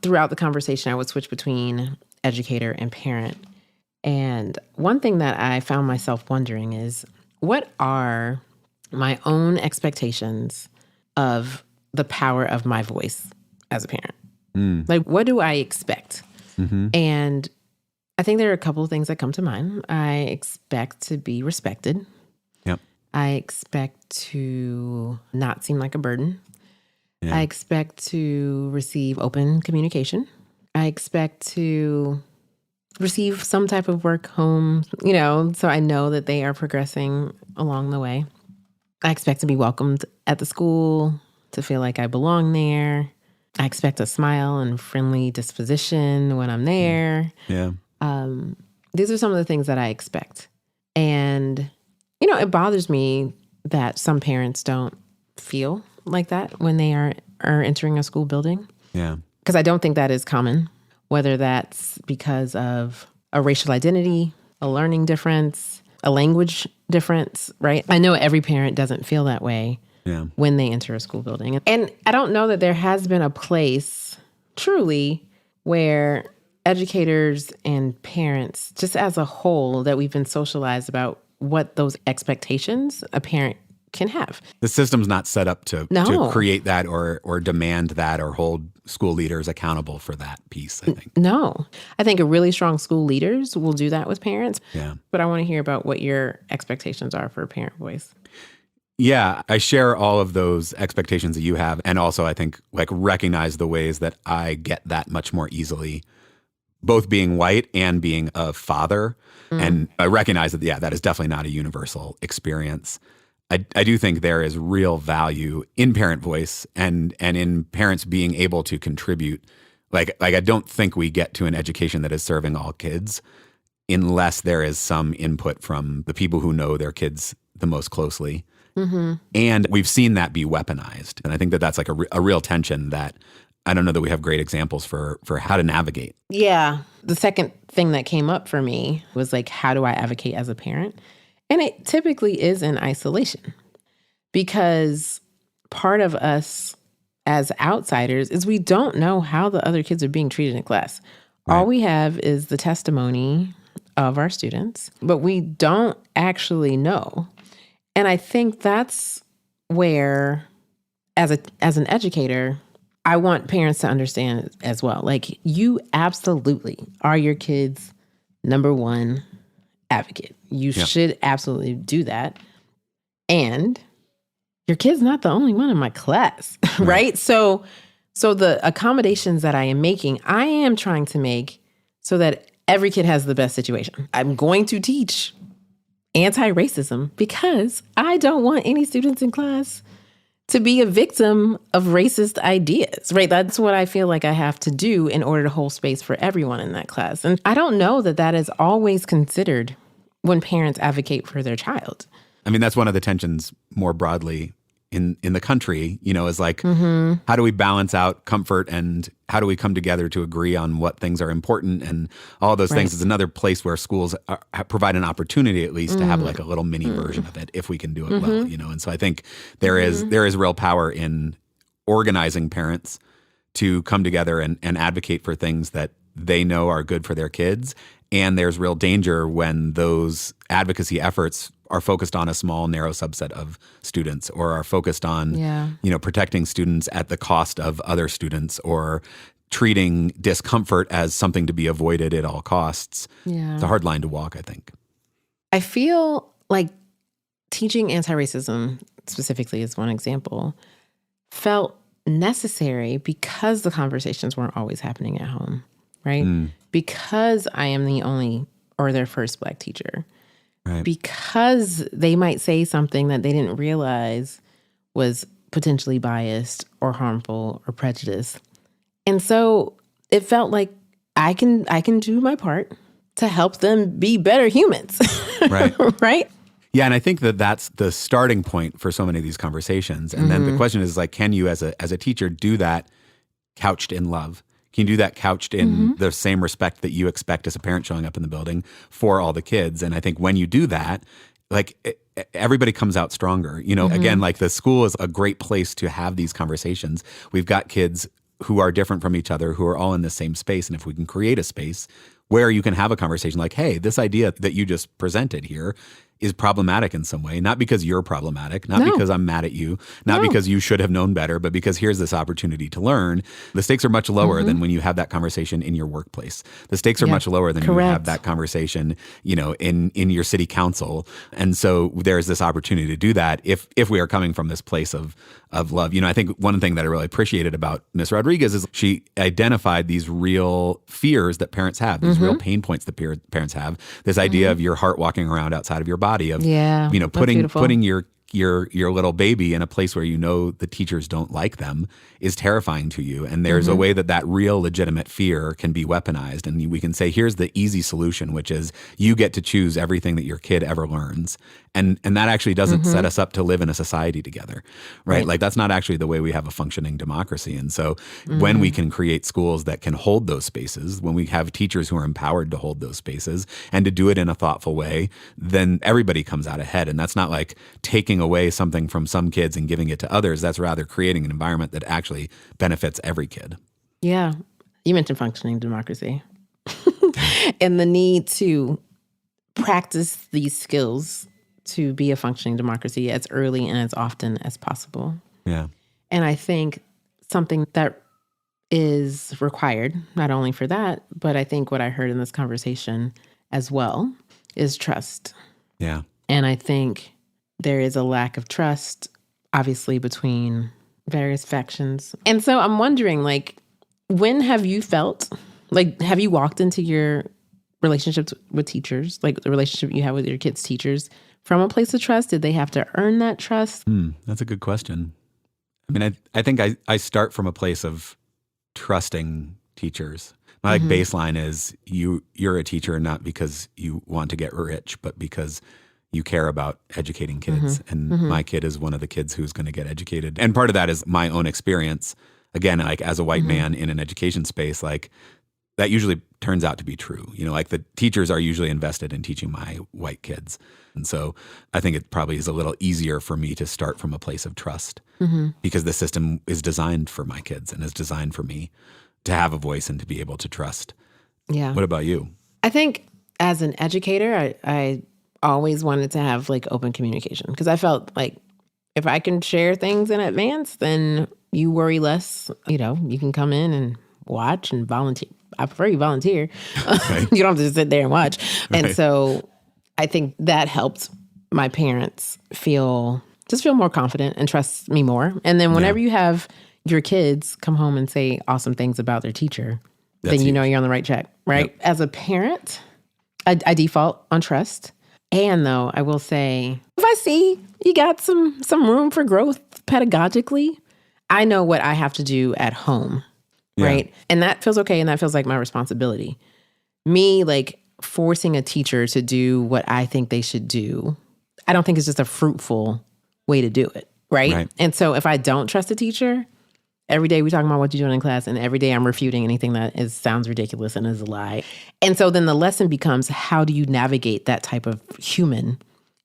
throughout the conversation, I would switch between educator and parent. And one thing that I found myself wondering is, what are my own expectations of the power of my voice as a parent? Like, what do I expect? And I think there are a couple of things that come to mind. I expect to be respected.
Yep.
I expect to not seem like a burden.
Yeah.
I expect to receive open communication. I expect to receive some type of work home, so I know that they are progressing along the way. I expect to be welcomed at the school, to feel like I belong there. I expect a smile and friendly disposition when I'm there.
Yeah.
These are some of the things that I expect. And, it bothers me that some parents don't feel like that when they are entering a school building.
Yeah.
Because I don't think that is common, whether that's because of a racial identity, a learning difference, a language difference, right? I know every parent doesn't feel that way when they enter a school building. And I don't know that there has been a place truly where educators and parents, just as a whole, that we've been socialized about what those expectations a parent can have.
The system's not set up to create that or demand that or hold school leaders accountable for that piece, I think.
No. I think really strong school leaders will do that with parents.
Yeah.
But I want to hear about what your expectations are for a parent voice.
Yeah, I share all of those expectations that you have. And also, I think, recognize the ways that I get that much more easily, both being white and being a father. And I recognize that, that is definitely not a universal experience. I do think there is real value in parent voice and in parents being able to contribute. Like I don't think we get to an education that is serving all kids unless there is some input from the people who know their kids the most closely. Mm-hmm. And we've seen that be weaponized. And I think that that's like a real tension that I don't know that we have great examples for how to navigate.
Yeah. The second thing that came up for me was like, how do I advocate as a parent? And it typically is in isolation, because part of us as outsiders is we don't know how the other kids are being treated in class. Right. All we have is the testimony of our students, but we don't actually know. And I think that's where, as an educator, I want parents to understand as well. Like, you absolutely are your kids' number one advocate. You should absolutely do that. And your kid's not the only one in my class, right? So the accommodations that I am making, I am trying to make so that every kid has the best situation. I'm going to teach anti-racism because I don't want any students in class to be a victim of racist ideas, right? That's what I feel like I have to do in order to hold space for everyone in that class. And I don't know that that is always considered when parents advocate for their child.
I mean, that's one of the tensions more broadly in the country, is like, how do we balance out comfort and how do we come together to agree on what things are important and all those things. Is another place where schools provide an opportunity at least to have like a little mini version of it if we can do it well, And so I think there is real power in organizing parents to come together and advocate for things that they know are good for their kids. And there's real danger when those advocacy efforts are focused on a small, narrow subset of students, or are focused on, protecting students at the cost of other students, or treating discomfort as something to be avoided at all costs. Yeah. It's a hard line to walk, I think.
I feel like teaching anti-racism, specifically as one example, felt necessary because the conversations weren't always happening at home, right? Because I am the only or their first Black teacher. Right. Because they might say something that they didn't realize was potentially biased or harmful or prejudiced. And so it felt like I can do my part to help them be better humans. Right. Right?
Yeah, and I think that that's the starting point for so many of these conversations. And then the question is like, can you as a teacher do that couched in love? Can you do that couched in the same respect that you expect as a parent showing up in the building for all the kids? And I think when you do that, like everybody comes out stronger. Again, like the school is a great place to have these conversations. We've got kids who are different from each other, who are all in the same space. And if we can create a space where you can have a conversation like, hey, this idea that you just presented here is problematic in some way, not because you're problematic, not because I'm mad at you, not because you should have known better, but because here's this opportunity to learn. The stakes are much lower than when you have that conversation in your workplace. The stakes are much lower than when you have that conversation, in your city council. And so there's this opportunity to do that if we are coming from this place of love. I think one thing that I really appreciated about Ms. Rodrigues is she identified these real fears that parents have, these real pain points that parents have. This idea of your heart walking around outside of your body, of putting your little baby in a place where the teachers don't like them is terrifying to you. And there's a way that real legitimate fear can be weaponized. And we can say, here's the easy solution, which is you get to choose everything that your kid ever learns. And that actually doesn't set us up to live in a society together, right? Like that's not actually the way we have a functioning democracy. And so when we can create schools that can hold those spaces, when we have teachers who are empowered to hold those spaces and to do it in a thoughtful way, then everybody comes out ahead. And that's not like taking away something from some kids and giving it to others. That's rather creating an environment that actually benefits every kid.
Yeah. You mentioned functioning democracy and the need to practice these skills to be a functioning democracy as early and as often as possible.
Yeah.
And I think something that is required, not only for that, but I think what I heard in this conversation as well is trust.
Yeah.
And I think there is a lack of trust, obviously, between various factions. And so I'm wondering, like, when have you felt, like, have you walked into your relationships with teachers, like the relationship you have with your kids' teachers, from a place of trust? Did they have to earn that trust?
That's a good question. I mean, I think I start from a place of trusting teachers. My baseline is you're a teacher not because you want to get rich, but because you care about educating kids. And my kid is one of the kids who's going to get educated. And part of that is my own experience. Again, like as a white man in an education space, like that usually turns out to be true. You know, like the teachers are usually invested in teaching my white kids. And so I think it probably is a little easier for me to start from a place of trust because the system is designed for my kids and is designed for me to have a voice and to be able to trust.
Yeah.
What about you?
I think as an educator, I always wanted to have like open communication because I felt like if I can share things in advance, then you worry less. You know, you can come in and watch and volunteer. I prefer you volunteer. Right. You don't have to sit there and watch. Right. And so I think that helped my parents feel more confident and trust me more. And then whenever you have your kids come home and say awesome things about their teacher, then you know you're on the right track, right? Yep. As a parent, I default on trust. And though I will say, if I see you got some room for growth pedagogically, I know what I have to do at home, right? And that feels okay, and that feels like my responsibility. Me, like, forcing a teacher to do what I think they should do, I don't think it's just a fruitful way to do it, right? And so if I don't trust a teacher, every day we talk about what you're doing in class, and every day I'm refuting anything that sounds ridiculous and is a lie. And so then the lesson becomes, how do you navigate that type of human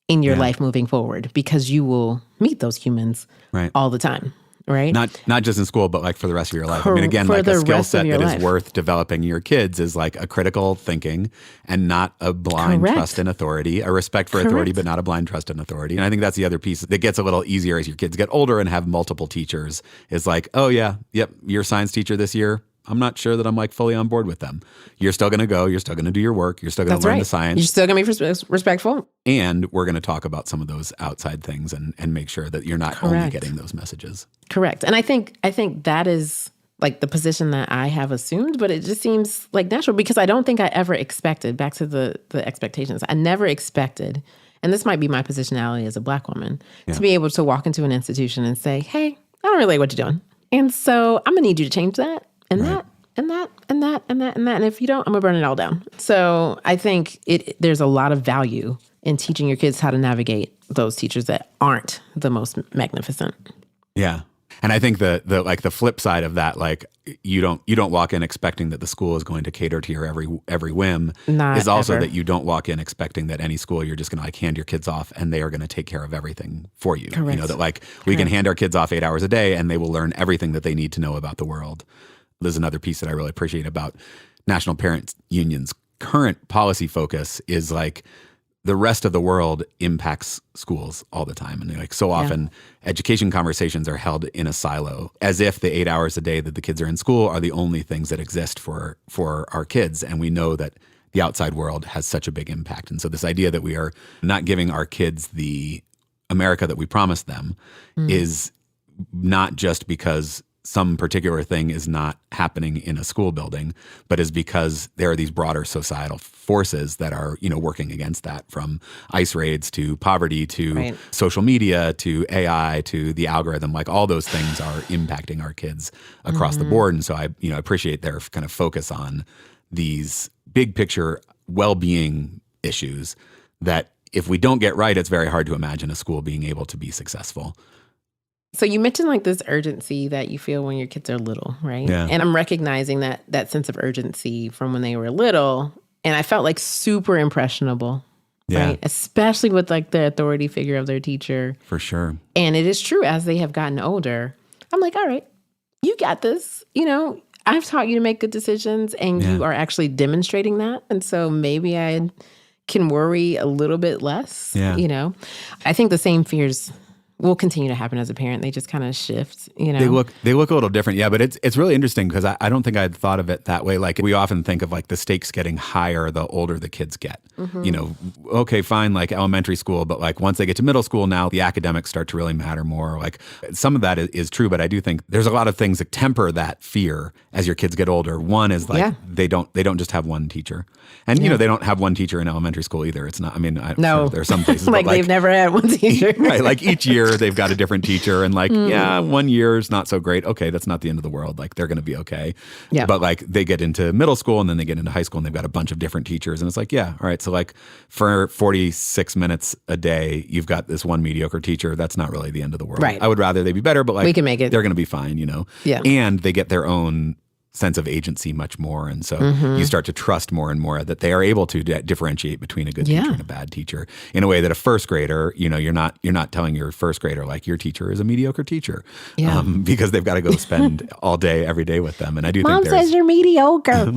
in your life moving forward? Because you will meet those humans all the time, right?
Not just in school, but like for the rest of your life. I mean, again, like a skill set that is worth developing your kids is like a critical thinking and not a blind trust in authority, a respect for authority, but not a blind trust in authority. And I think that's the other piece that gets a little easier as your kids get older and have multiple teachers is like, oh yeah, yep, your science teacher this year, I'm not sure that I'm like fully on board with them. You're still going to go. You're still going to do your work. You're still going to learn the science.
You're still going to be respectful.
And we're going to talk about some of those outside things and make sure that you're not only getting those messages.
Correct. And I think that is like the position that I have assumed, but it just seems like natural because I don't think I ever expected, back to the expectations, I never expected, and this might be my positionality as a Black woman, to be able to walk into an institution and say, hey, I don't really like what you're doing. And so I'm going to need you to change that. And that, and that, and that, and that, and that. And if you don't, I'm going to burn it all down. So I think there's a lot of value in teaching your kids how to navigate those teachers that aren't the most magnificent.
Yeah. And I think the flip side of that, like you don't walk in expecting that the school is going to cater to your every whim. Is also ever. That you don't walk in expecting that any school you're just going to like hand your kids off and they are going to take care of everything for you.
Correct.
You know, that like we can hand our kids off 8 hours a day and they will learn everything that they need to know about the world. There's another piece that I really appreciate about National Parents Union's current policy focus is like the rest of the world impacts schools all the time. And like so often education conversations are held in a silo as if the 8 hours a day that the kids are in school are the only things that exist for our kids. And we know that the outside world has such a big impact. And so this idea that we are not giving our kids the America that we promised them is not just because some particular thing is not happening in a school building, but is because there are these broader societal forces that are, you know, working against that, from ICE raids to poverty to social media to AI to the algorithm. Like all those things are impacting our kids across the board. And so I appreciate their kind of focus on these big picture well-being issues that if we don't get right, it's very hard to imagine a school being able to be successful.
So you mentioned like this urgency that you feel when your kids are little, right?
Yeah.
And I'm recognizing that sense of urgency from when they were little. And I felt like super impressionable, right? Especially with like the authority figure of their teacher.
For sure.
And it is true, as they have gotten older, I'm like, all right, you got this. You know, I've taught you to make good decisions and you are actually demonstrating that. And so maybe I can worry a little bit less, you know. I think the same fears will continue to happen as a parent. They just kind of shift, you know.
They look a little different. Yeah, but it's really interesting because I don't think I'd thought of it that way. Like we often think of like the stakes getting higher the older the kids get. You know, okay, fine, like elementary school, but like once they get to middle school now, the academics start to really matter more. Like some of that is true, but I do think there's a lot of things that temper that fear as your kids get older. One is like they don't just have one teacher. And you know, they don't have one teacher in elementary school either. It's not, I mean, sure, there are some places
like they've never had one teacher.
Right, like each year they've got a different teacher and like, 1 year is not so great. Okay, that's not the end of the world. Like they're going to be okay. Yeah. But like they get into middle school and then they get into high school and they've got a bunch of different teachers. And it's like, yeah, all right. So like for 46 minutes a day, you've got this one mediocre teacher. That's not really the end of the world.
Right.
I would rather they be better, but like
we can make it.
They're going to be fine, you know?
Yeah.
And they get their own sense of agency much more. And so you start to trust more and more that they are able to differentiate between a good teacher and a bad teacher in a way that a first grader, you know, you're not telling your first grader like your teacher is a mediocre teacher because they've got to go spend all day, every day with them. And I do
Mom
think there's
says you're mediocre.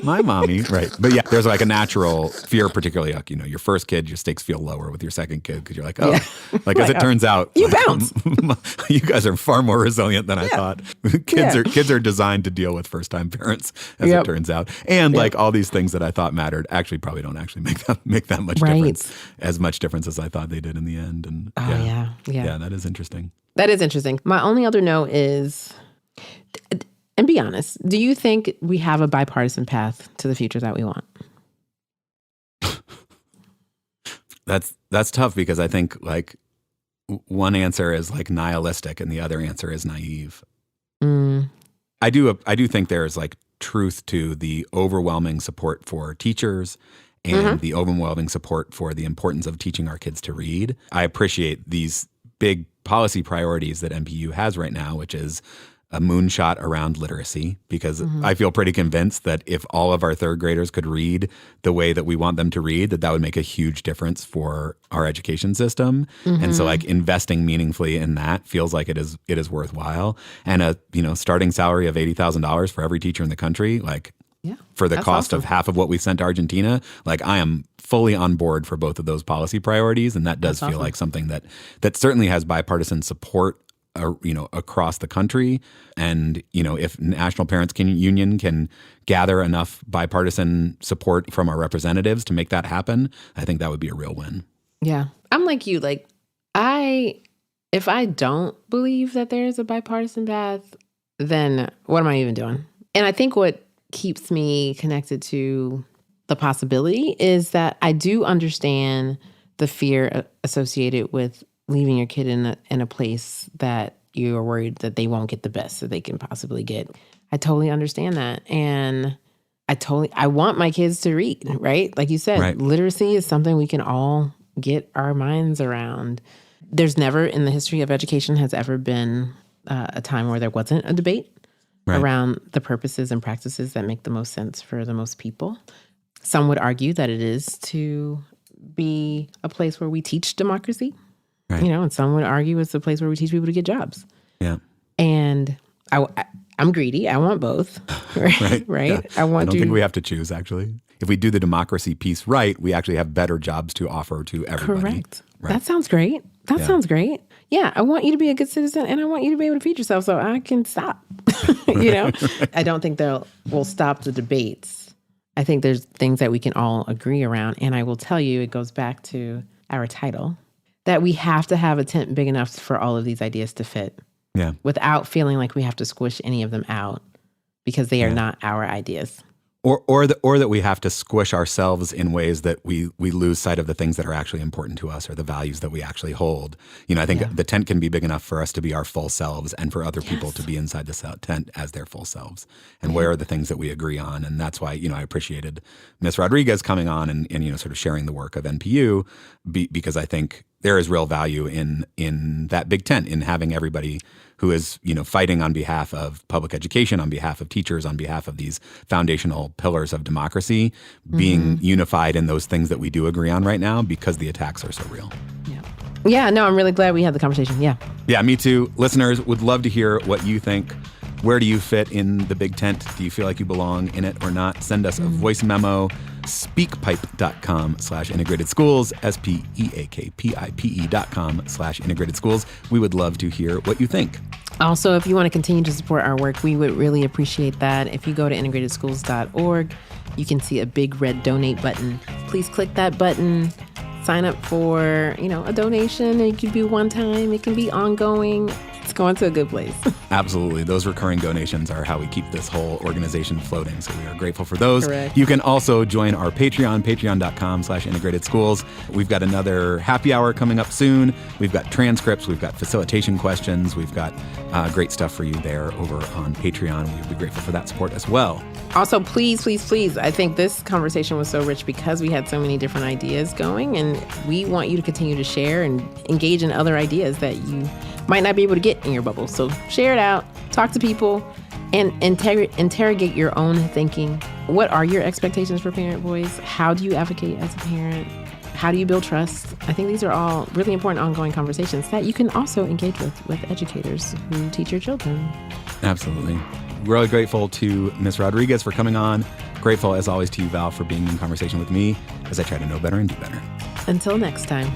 my mommy, right. But yeah, there's like a natural fear, particularly like, you know, your first kid, your stakes feel lower with your second kid because you're like, like as it turns out,
you bounce.
You guys are far more resilient than I thought. Kids are designed to deal with first-time parents, as it turns out. And like all these things that I thought mattered actually probably don't actually make that much difference, as much difference as I thought they did in the end. And yeah, that is interesting.
That is interesting. My only other note is, and be honest, do you think we have a bipartisan path to the future that we want?
That's tough because I think like one answer is like nihilistic and the other answer is naive. I do think there's like truth to the overwhelming support for teachers and the overwhelming support for the importance of teaching our kids to read. I appreciate these big policy priorities that MPU has right now, which is a moonshot around literacy, because I feel pretty convinced that if all of our third graders could read the way that we want them to read, that would make a huge difference for our education system. And so like investing meaningfully in that feels like it is worthwhile. And a, you know, starting salary of $80,000 for every teacher in the country, like for the cost of half of what we sent to Argentina, like I am fully on board for both of those policy priorities. And that does feel like something that certainly has bipartisan support, you know, across the country. And, you know, if National Parents Union can gather enough bipartisan support from our representatives to make that happen, I think that would be a real win.
Yeah. I'm like you, like if I don't believe that there's a bipartisan path, then what am I even doing? And I think what keeps me connected to the possibility is that I do understand the fear associated with leaving your kid in a place that you are worried that they won't get the best that they can possibly get. I totally understand that. And I want my kids to read, right? Like you said, literacy is something we can all get our minds around. There's never in the history of education has ever been a time where there wasn't a debate around the purposes and practices that make the most sense for the most people. Some would argue that it is to be a place where we teach democracy. Right. You know, and some would argue it's a place where we teach people to get jobs. Yeah. And I'm greedy. I want both. Right.
Yeah. I don't think we have to choose, actually. If we do the democracy piece right, we actually have better jobs to offer to everybody. Correct.
Right. That sounds great. That sounds great. Yeah. I want you to be a good citizen and I want you to be able to feed yourself so I can stop. You know, I don't think we'll stop the debates. I think there's things that we can all agree around. And I will tell you, it goes back to our title, that we have to have a tent big enough for all of these ideas to fit. Yeah. Without feeling like we have to squish any of them out because they are not our ideas.
Or that we have to squish ourselves in ways that we lose sight of the things that are actually important to us or the values that we actually hold. You know, I think the tent can be big enough for us to be our full selves and for other people to be inside the tent as their full selves. And where are the things that we agree on? And that's why, you know, I appreciated Ms. Rodrigues coming on and you know, sort of sharing the work of NPU because I think there is real value in that big tent, in having everybody who is, you know, fighting on behalf of public education, on behalf of teachers, on behalf of these foundational pillars of democracy, being unified in those things that we do agree on right now because the attacks are so real.
Yeah, no, I'm really glad we had the conversation. Yeah,
me too. Listeners, would love to hear what you think. Where do you fit in the big tent? Do you feel like you belong in it or not? Send us a voice memo speakpipe.com/integrated schools, speakpipe.com/integrated schools. We would love to hear what you think.
Also, if you want to continue to support our work, we would really appreciate that. If you go to integratedschools.org, you can see a big red donate button. Please click that button. Sign up for, a donation. It could be one time. It can be ongoing. It's going to a good place.
Absolutely. Those recurring donations are how we keep this whole organization floating. So we are grateful for those.
Correct.
You can also join our Patreon, patreon.com/integrated schools. We've got another happy hour coming up soon. We've got transcripts. We've got facilitation questions. We've got great stuff for you there over on Patreon. We'd be grateful for that support as well.
Also, please, please, please, I think this conversation was so rich because we had so many different ideas going, and we want you to continue to share and engage in other ideas that you might not be able to get in your bubble. So share it out, talk to people, and interrogate your own thinking. What are your expectations for parent voice? How do you advocate as a parent? How do you build trust? I think these are all really important ongoing conversations that you can also engage with educators who teach your children.
Absolutely. Really grateful to Ms. Rodrigues for coming on. Grateful, as always, to you, Val, for being in conversation with me as I try to know better and do better.
Until next time.